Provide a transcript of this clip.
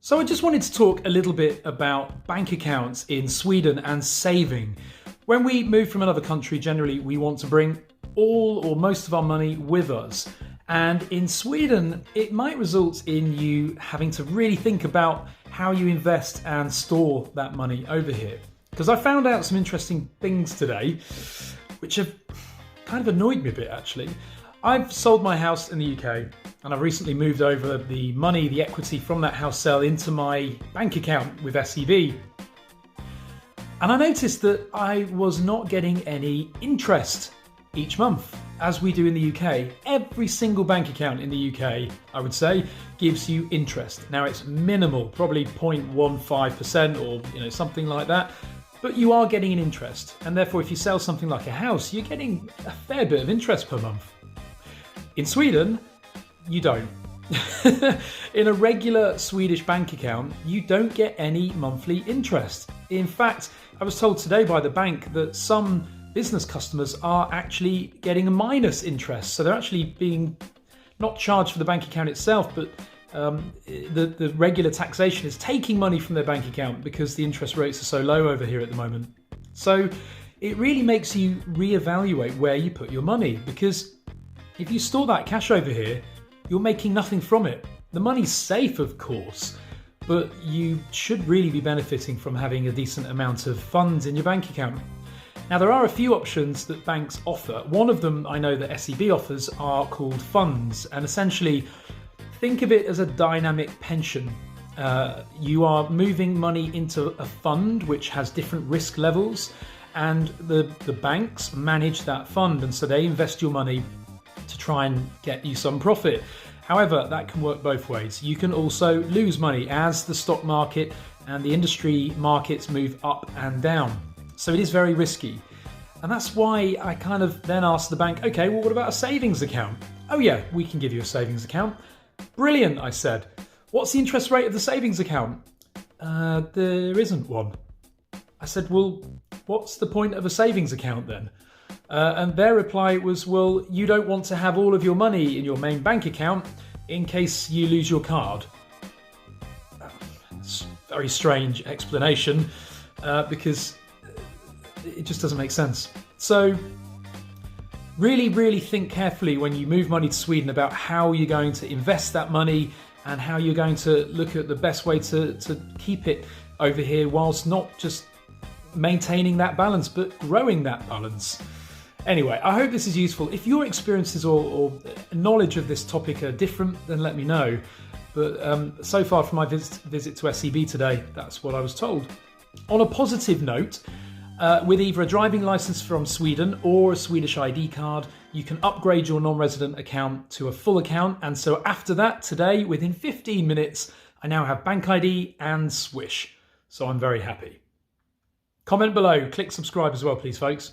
So I just wanted to talk a little bit about bank accounts in Sweden and saving. When we move from another country, generally we want to bring all or most of our money with us. And in Sweden, it might result in you having to really think about how you invest and store that money over here. Because I found out some interesting things today, which have kind of annoyed me a bit actually. I've sold my house in the UK and I've recently moved over the money, the equity from that house sale into my bank account with SEB. And I noticed that I was not getting any interest each month, as we do in the UK. Every single bank account in the UK, I would say, gives you interest. Now it's minimal, probably 0.15% or something like that. But you are getting an interest. And therefore, if you sell something like a house, you're getting a fair bit of interest per month. In Sweden, you don't. In a regular Swedish bank account, you don't get any monthly interest. In fact, I was told today by the bank that some business customers are actually getting a minus interest. So they're actually being not charged for the bank account itself, but the regular taxation is taking money from their bank account because the interest rates are so low over here at the moment. So it really makes you reevaluate where you put your money, because if you store that cash over here, you're making nothing from it. The money's safe, of course, but you should really be benefiting from having a decent amount of funds in your bank account. Now, there are a few options that banks offer. One of them I know that SEB offers are called funds, and essentially think of it as a dynamic pension. You are moving money into a fund which has different risk levels, and the banks manage that fund, and so they invest your money to try and get you some profit. However, that can work both ways. You can also lose money as the stock market and the industry markets move up and down. So it is very risky. And that's why I kind of then asked the bank, okay, well, what about a savings account? Oh yeah, we can give you a savings account. Brilliant, I said. What's the interest rate of the savings account? There isn't one. I said, well, what's the point of a savings account then? And their reply was, well, you don't want to have all of your money in your main bank account in case you lose your card. It's a very strange explanation because it just doesn't make sense. So really, really think carefully when you move money to Sweden about how you're going to invest that money and how you're going to look at the best way to keep it over here whilst not just maintaining that balance, but growing that balance. Anyway, I hope this is useful. If your experiences or knowledge of this topic are different, then let me know. But so far from my visit to SEB today, that's what I was told. On a positive note, with either a driving licence from Sweden or a Swedish ID card, you can upgrade your non-resident account to a full account. And so after that, today, within 15 minutes, I now have Bank ID and Swish. So I'm very happy. Comment below, click subscribe as well, please, folks.